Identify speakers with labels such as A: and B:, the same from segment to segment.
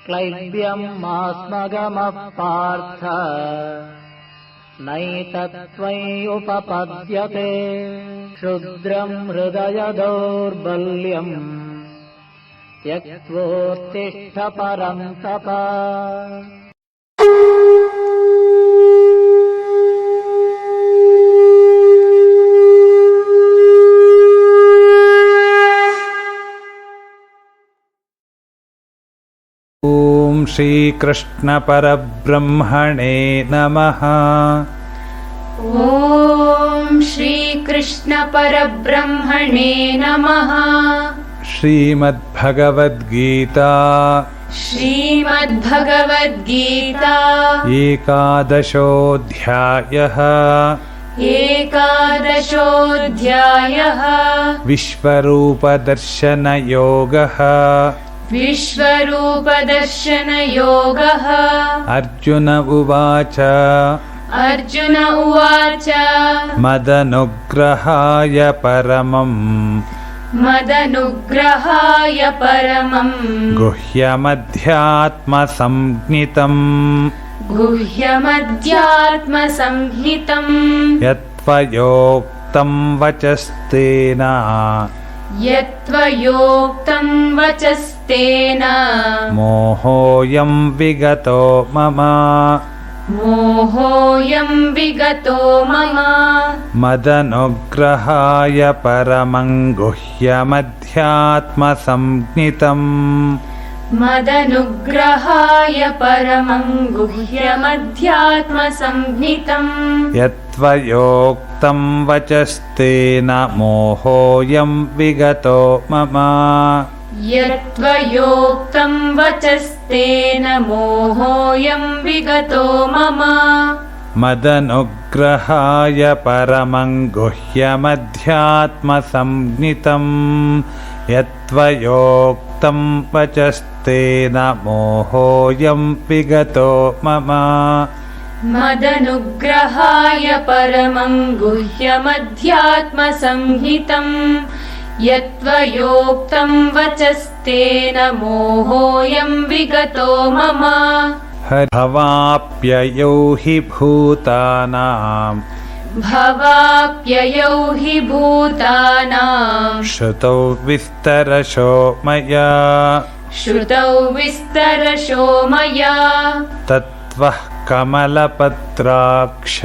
A: क्लैब्यम् मास्मगमः पार्थ नैतत्त्वय्युपपद्यते क्षुद्रम् हृदय दौर्बल्यम् त्यक्त्वोत्तिष्ठ परन्तप।
B: ॐ श्रीकृष्ण परब्रह्मणे नमः।
C: ॐ श्रीकृष्ण परब्रह्मणे नमः।
B: श्रीमद्भगवद्गीता
C: श्रीमद्भगवद्गीता
B: एकादशोऽध्यायः।
C: एकादशोऽध्यायः।
B: विश्वरूपदर्शनयोगः।
C: विश्वरूपदर्शनयोगः।
B: अर्जुन उवाच
C: अर्जुन उवाच
B: मदनुग्रहाय परमम् गुह्यमध्यात्मसंज्ञितम् यत्त्वयोक्तं वचस्तेन मोहोऽयं विगतो मम मदनुग्रहाय परमं गुह्यमध्यात्मसंज्ञितम् यत्त्वयोक्तं वचस्तेन मोहोऽयं विगतो मम मदनुग्रहाय परमं गुह्यमध्यात्मसंज्ञितम् यत्त्वयोक्तं वचस्तेन मोहोऽयं विगतो मम
C: मदनुग्रहाय परमं गुह्यमध्यात्मसंज्ञितम् यत्त्वयोक्तं वचस्तेन मोहोऽयं विगतो मम
B: भवाप्ययौ हि भूतानां श्रुतौ विस्तरशो मया तत्त्वः कमलपत्राक्ष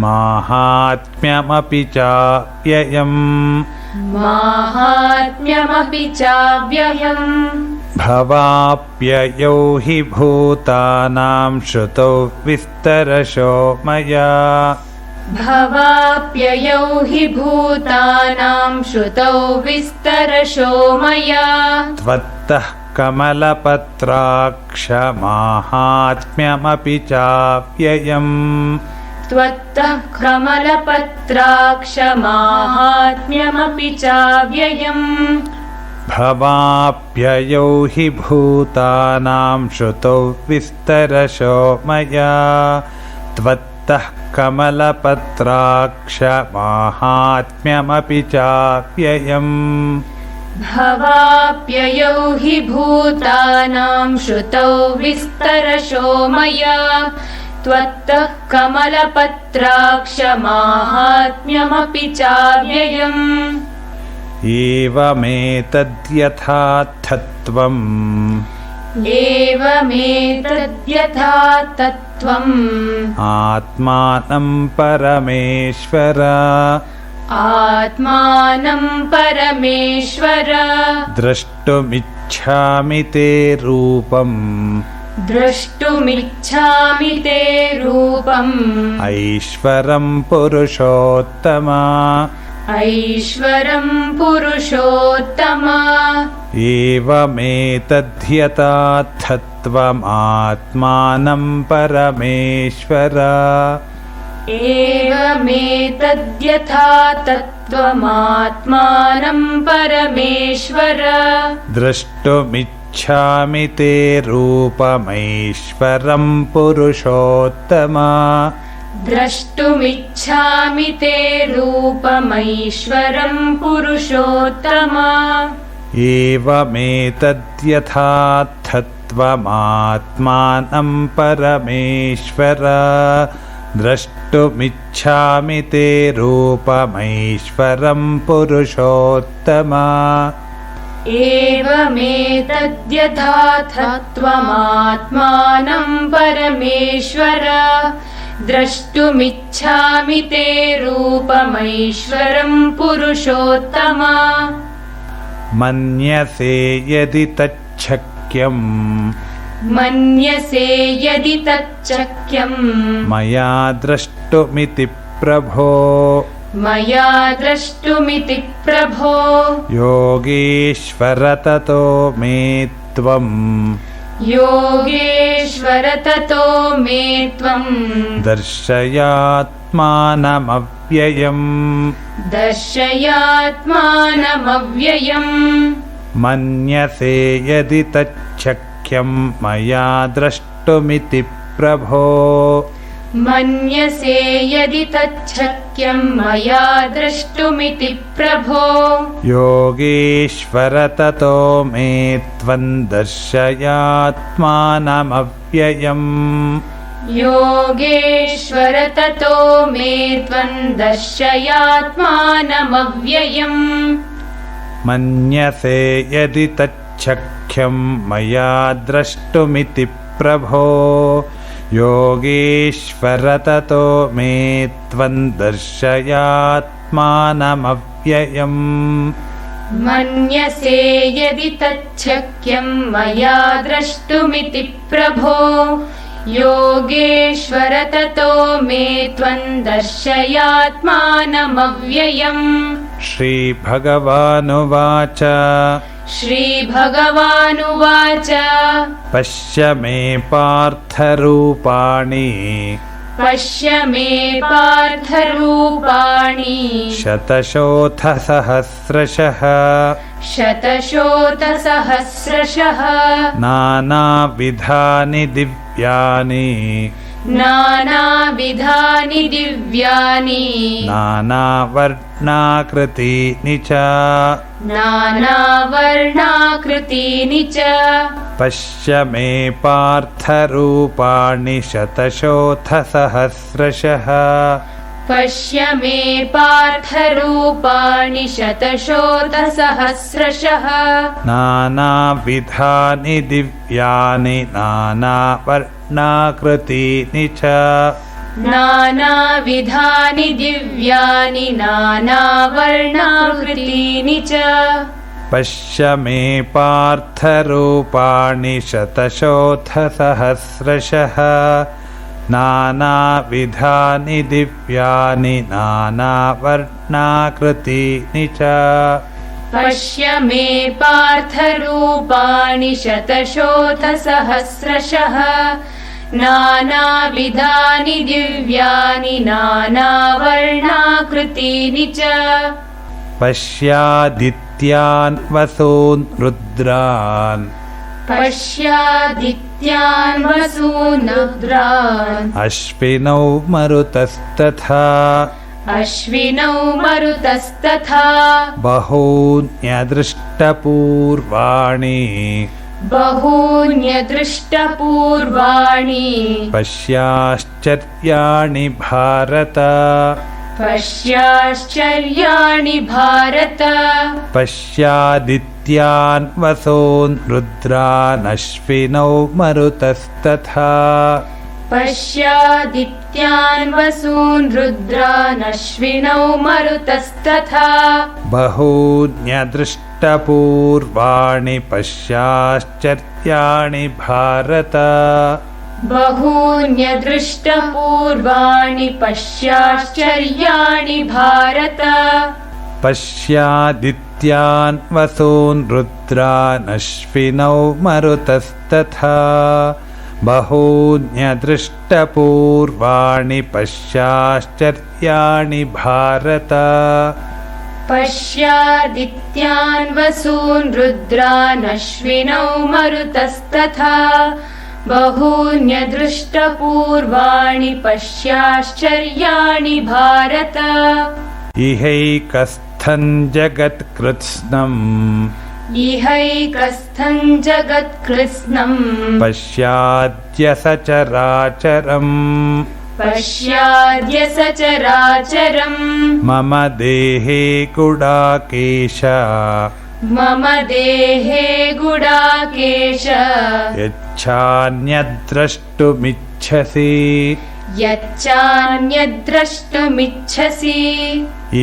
B: माहात्म्यमपि चाव्ययम् भवाप्ययौ हि भूतानां श्रुतौ विस्तरशो मया त्वत्तः कमलपत्राक्ष माहात्म्यमपि चाव्ययम् भवाप्ययौ हि भूतानां श्रुतौ विस्तरशो मया त्वत्तः कमलपत्राक्ष माहात्म्यमपि चाव्ययम्
C: भवाप्ययौ हि भूतानां श्रुतौ विस्तरशो मया त्वत्तः कमलपत्राक्ष माहात्म्यमपि चाव्ययम् एवमेतद्यथातत्त्वम् आत्मानं परमेश्वर
B: द्रष्टुमिच्छामि ते रूपम् ऐश्वरं पुरुषोत्तम एवमेतद्यथातत्त्वमात्मानं परमेश्वर द्रष्टुमिच्छामि ते रूपमैश्वरं पुरुषोत्तम
C: द्रष्टुमिच्छामि ते रूपमैश्वरम् पुरुषोत्तम
B: एवमेतद्यथार्थत्वमात्मानं परमेश्वर द्रष्टुमिच्छामि ते रूपमैश्वरं पुरुषोत्तम
C: एवमेतद्यथार्थत्वमात्मानं परमेश्वर द्रष्टुमिच्छामि ते रूपमैश्वरं पुरुषोत्तम
B: मन्यसे यदि तच्छक्यम्
C: मन्यसे यदि तच्चक्यम्
B: मया द्रष्टुमिति प्रभो
C: मया द्रष्टुमिति प्रभो
B: योगीश्वर ततो मे त्वम्
C: योगेश्वर ततो मे त्वम्
B: दर्शयात्मानमव्ययम्
C: दर्शयात्मानमव्ययम्
B: मन्यसे यदि तच्छक्यम् मया द्रष्टुमिति प्रभो
C: मन्यसे यदि तच्छक्यम् मया द्रष्टुमिति प्रभो
B: योगीश्वर ततो मे त्वं दर्शयात्मानमव्ययम्
C: योगेश्वर ततो मे त्वं दर्शयात्मानमव्ययम्
B: मन्यसे यदि तच्छक्यम् मया द्रष्टुमिति प्रभो योगीश्वर ततो मे त्वं दर्शयात्मानमव्ययम्
C: मन्यसे यदि तच्छक्यम् मया द्रष्टुमिति प्रभो योगेश्वर ततो मे त्वं दर्शयात्मानमव्ययम्
B: श्रीभगवानुवाच
C: श्रीभगवानुवाच
B: पश्य मे पार्थरूपाणि
C: पश्य मे पार्थरूपाणि
B: शतशोथसहस्रशः
C: शतशोथसहस्रशः
B: नानाविधानि दिव्यानि
C: नानाविधानि दिव्यानि
B: नानावर्णाकृतीनि च
C: नानावर्णाकृतीनि च
B: पश्य मे पार्थरूपाणि शतशोथसहस्रशः
C: पश्य मे पार्थरूपाणि शतशोथसहस्रशः
B: नानाविधानि दिव्यानि नानावर्णाकृतीनि च
C: नानाविधानि दिव्यानि नानावर्णाकृतीनि च
B: पश्य मे पार्थरूपाणि शतशोथसहस्रशः नानाविधानि दिव्यानि नानावर्णाकृतीनि च
C: पश्य मे पार्थरूपाणि शतशोथसहस्रशः नानाविधानि दिव्यानि नानावर्णाकृतीनि च
B: पश्यादित्यान् वसून् रुद्रान्
C: पश्यादित्यान् वसून् रुद्रान्
B: अश्विनौ मरुतस्तथा
C: अश्विनौ मरुतस्तथा
B: बहून्यदृष्टपूर्वाणि
C: बहून्यदृष्टपूर्वाणि
B: पश्याश्चर्याणि भारत
C: पश्याश्चर्याणि भारत
B: पश्यादित्यान् वसून् रुद्रान् अश्विनौ मरुतस्तथा
C: पश्यादित्यान् वसून् रुद्रान् अश्विनौ मरुतस्तथा
B: बहून्यदृष्टपूर्वाणि पश्याश्चर्याणि भारत
C: बहून्यदृष्टपूर्वाणि पश्याश्चर्याणि भारत
B: पश्यादित्यान् वसून् रुद्रान् अश्विनौ मरुतस्तथा बहून्यदृष्टपूर्वाणि पश्याश्चर्याणि भारत
C: पश्यादित्यान् वसून् रुद्रान् अश्विनौ मरुतस्तथा बहून्यदृष्टपूर्वाणि पश्याश्चर्याणि भारत
B: इहैकस्थं जगत्कृत्स्नम्
C: इहैकस्थं जगत्कृत्स्नम्
B: पश्याद्य सचराचरम्
C: पश्याद्य सचराचरम्
B: मम देहे गुडाकेश
C: मम देहे गुडाकेश
B: यच्छान्यद्द्रष्टुमिच्छसि
C: यच्चान्यद्द्रष्टुमिच्छसि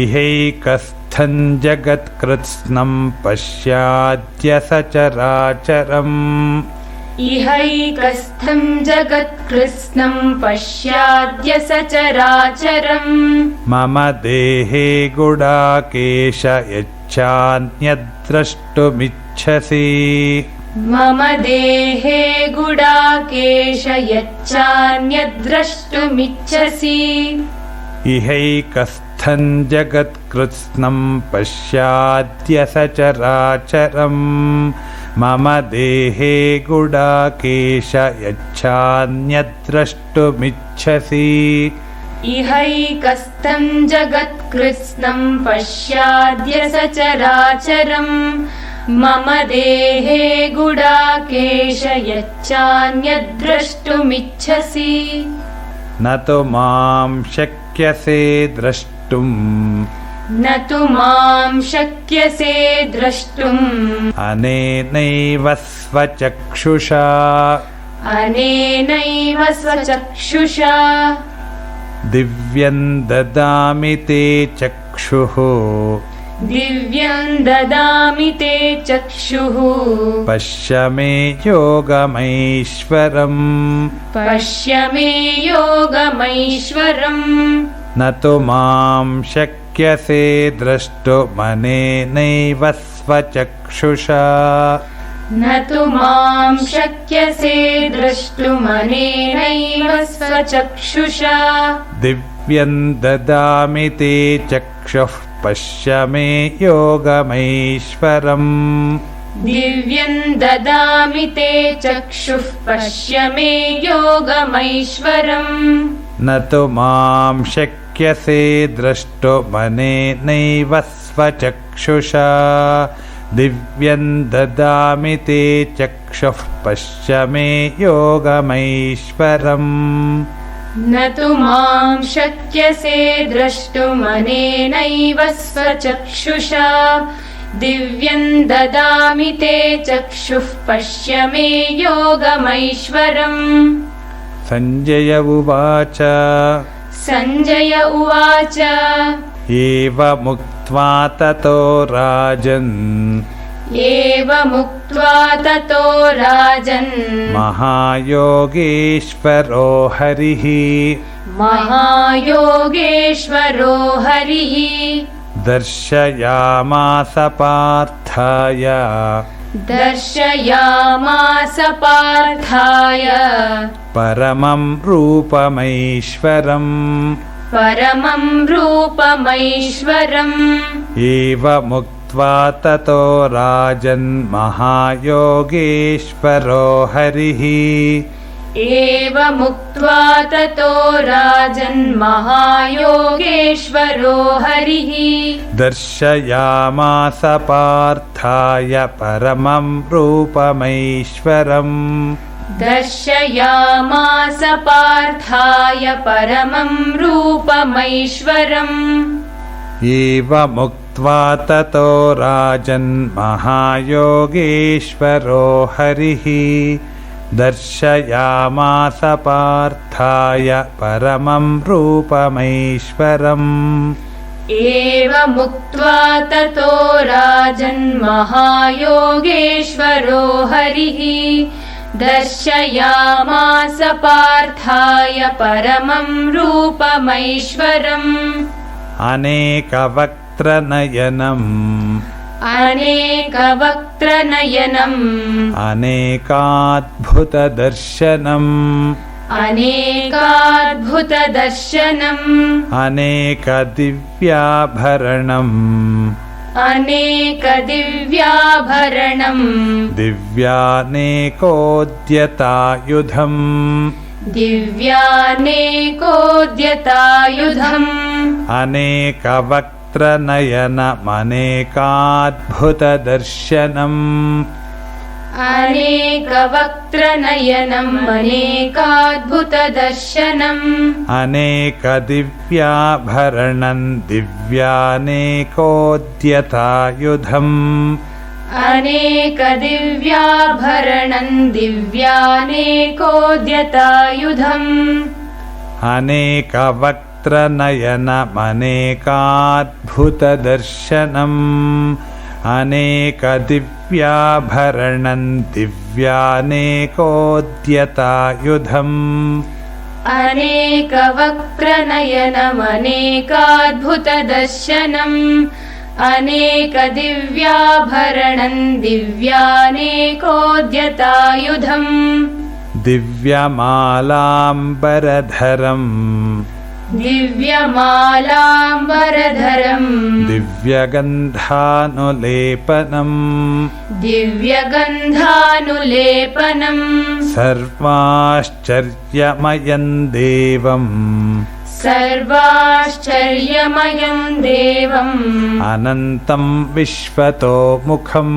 B: इहैकस्थं जगत्कृत्स्नं पश्याद्य सचराचरम्
C: इहैकस्थं जगत्कृत्स्नं पश्याद्य सचराचरम्
B: मम देहे गुडाकेश यच्छान्यद्द्रष्टुमिच्छसि
C: मम देहे गुडाकेश यच्चान्यद्द्रष्टुमिच्छसि
B: इहैकस्थं जगत्कृत्स्नं पश्याद्य सचराचरम् मम देहे गुडाकेश यच्छान्यद्द्रष्टुमिच्छसि
C: इहैकस्थं जगत्कृत्स्नं पश्याद्य सचराचरम् मम देहे गुडाकेश यच्चान्यद्द्रष्टुमिच्छसि
B: न तु मां शक्यसे द्रष्टुम्
C: न तु मां शक्यसे द्रष्टुम्
B: अनेनैव स्वचक्षुषा
C: अनेनैव स्वचक्षुषा
B: दिव्यं ददामि ते चक्षुः
C: दिव्यं ददामि ते चक्षुः
B: पश्य मे योगमैश्वरम्
C: पश्य मे योगमैश्वरम्
B: न तु मां शक्यसे द्रष्टुमनेनैव स्वचक्षुषा
C: न तु मां शक्यसे द्रष्टुमनेनैव स्वचक्षुषा
B: दिव्यं ददामि ते चक्षुः पश्य मे योगमैश्वरम्
C: दिव्यं ददामि ते चक्षुः पश्य मे योगमैश्वरम्
B: न तु मां शक्यसे द्रष्टुमनेनैव स्वचक्षुषा दिव्यं ददामि ते चक्षुः पश्य मे योगमैश्वरम्
C: न तु मां शक्यसे द्रष्टुमनेनैव स्वचक्षुषा दिव्यं ददामि ते चक्षुः पश्य मे योगमैश्वरम्
B: सञ्जय उवाच
C: सञ्जय उवाच
B: एवमुक्त्वा ततो राजन्
C: एवमुक्त्वा ततो राजन्
B: महायोगेश्वरो हरिः
C: महायोगेश्वरो हरिः
B: दर्शयामास पार्थाय
C: दर्शयामास पार्थाय
B: परमं रूपमैश्वरम्
C: परमं रूपमैश्वरम्
B: एवमुक्त्वा ततो राजन् महायोगेश्वरो हरिः
C: एवमुक्त्वा ततो राजन् महायोगेश्वरो हरिः
B: दर्शयामास पार्थाय परमं रूपमैश्वरम्
C: दर्शयामास पार्थाय परमं रूपमैश्वरम्
B: एवमुक्त्वा ततो राजन् महायोगेश्वरो हरिः दर्शयामास पार्थाय परमं रूपमैश्वरम्
C: एवमुक्त्वा ततो राजन् महायोगेश्वरो हरिः दर्शयामास पार्थाय परमं रूपमैश्वरम्
B: अनेकवक्त्रनयनम्
C: अनेकवक्त्रनयनम्
B: अनेकाद्भुतदर्शनम्
C: अनेकाद्भुतदर्शनम्
B: अनेकदिव्याभरणम्
C: अनेकदिव्याभरणम्
B: दिव्यानेकोद्यतायुधम्
C: दिव्यानेकोद्यतायुधम्
B: अनेकवक्त्रनयनमनेकाद्भुतदर्शनम्
C: अनेकवक्त्रनयनम् अनेकाद्भुतदर्शनम्
B: अनेकदिव्याभरणम् दिव्यानेकोद्यतायुधम्
C: अनेकदिव्याभरणम् दिव्यानेकोद्यतायुधम्
B: अनेकवक्त्रनयनमनेकाद्भुतदर्शनम् अनेकदिव्याभरणम् दिव्यानेकोद्यतायुधम्
C: अनेकवक्त्रनयनमनेकाद्भुतदर्शनम् अनेकदिव्याभरणम् दिव्यानेकोद्यतायुधम्
B: दिव्यमालाम्बरधरम्
C: दिव्यमालाम्बरधरम्
B: दिव्यगन्धानुलेपनम्
C: दिव्यगन्धानुलेपनम्
B: सर्वाश्चर्यमयम् देवम्
C: सर्वाश्चर्यमयम् देवम्
B: अनन्तम् विश्वतोमुखम्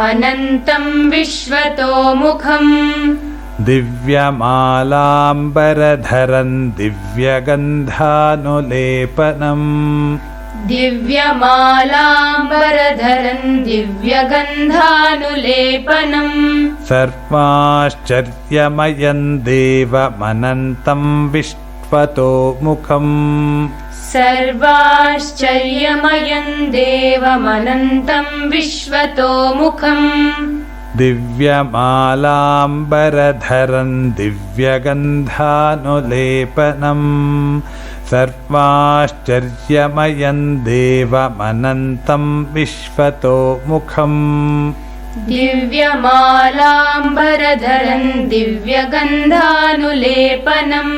C: अनन्तम् विश्वतोमुखम्
B: दिव्यमालाम्बरधरम् दिव्यगन्धानुलेपनम्
C: दिव्यमालाम्बरधरम् दिव्यगन्धानुलेपनम्
B: सर्वाश्चर्यमयम् देवमनन्तम् विश्वतोमुखम्
C: सर्वाश्चर्यमयम् देवमनन्तम् विश्वतोमुखम्
B: दिव्यमालाम्बरधरम् दिव्यगन्धानुलेपनम् सर्वाश्चर्यमयम् देवमनन्तम् विश्वतोमुखम्
C: दिव्यमालाम्बरधरम् दिव्यगन्धानुलेपनम्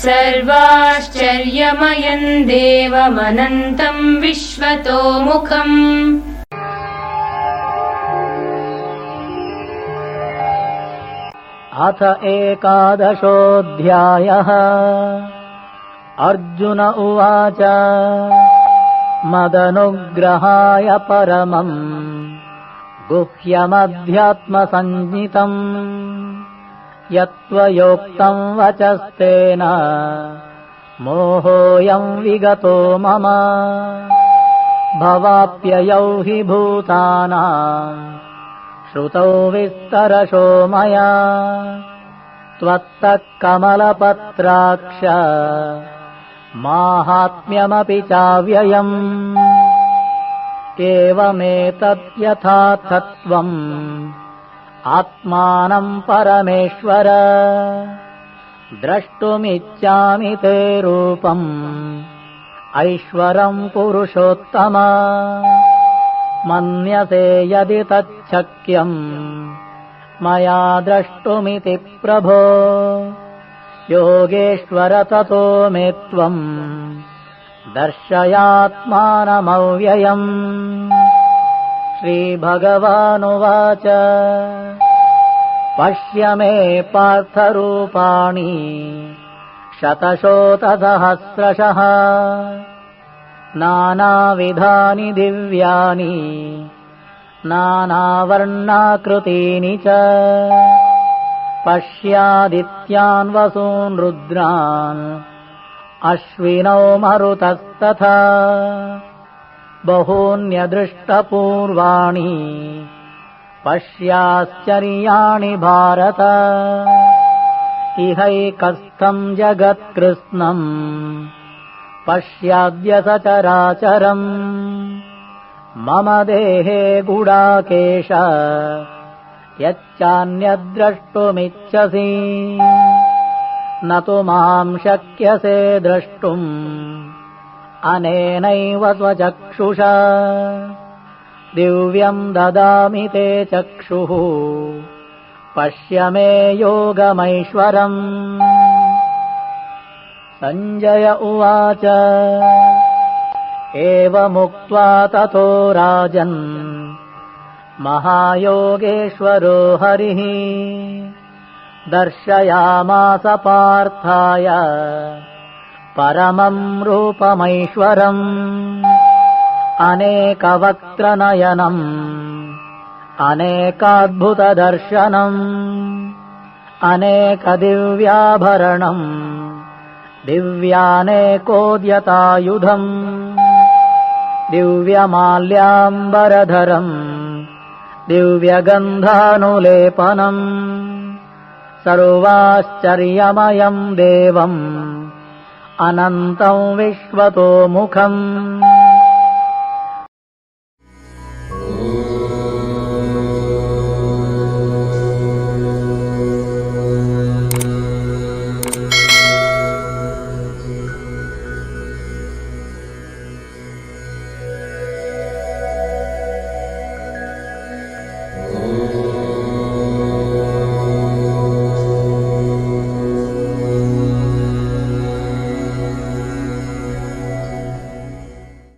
C: सर्वाश्चर्यमयम् देवमनन्तम् विश्वतोमुखम्
A: अथ एकादशोऽध्यायः अर्जुन उवाच मदनुग्रहाय परमम् गुह्यमध्यात्मसञ्ज्ञितम् यत्त्वयोक्तम् वचस्तेन मोहोऽयम् विगतो मम भवाप्ययौ हि भूतानाम् श्रुतौ विस्तरशो मया त्वत्तः कमलपत्राक्ष माहात्म्यमपि चाव्ययम् एवमेतत् यथार्थत्वम् आत्मानम् परमेश्वर द्रष्टुमिच्छामि ते रूपम् ऐश्वरम् पुरुषोत्तम मन्यसे यदि तच्छक्यम् मया द्रष्टुमिति प्रभो योगेश्वर ततो मे त्वम् दर्शयात्मानमव्ययम् श्रीभगवानुवाच पश्य मे पार्थरूपाणि शतशोतसहस्रशः नानाविधानि दिव्यानि नानावर्णाकृतीनि च पश्यादित्यान् वसून् रुद्रान् अश्विनौ मरुतस्तथा बहून्यदृष्टपूर्वाणि पश्याश्चर्याणि भारत इहैकस्थम् जगत्कृत्स्नम् पश्याद्य सचराचरम् मम देहे गुडाकेश यच्चान्यद्द्रष्टुमिच्छसि न तु माम् शक्यसे द्रष्टुम् अनेनैव स्वचक्षुषा दिव्यम् ददामि ते चक्षुः पश्य मे योगमैश्वरम् सञ्जय उवाच एवमुक्त्वा ततो राजन् महायोगेश्वरो हरिः दर्शयामास पार्थाय परमं रूपमैश्वरम् अनेकवक्त्रनयनम् अनेकाद्भुतदर्शनम् अनेकदिव्याभरणम् दिव्यानेकोद्यतायुधम् दिव्यमाल्याम्बरधरम् दिव्यगन्धानुलेपनम् सर्वाश्चर्यमयम् देवम् अनन्तम् विश्वतोमुखम्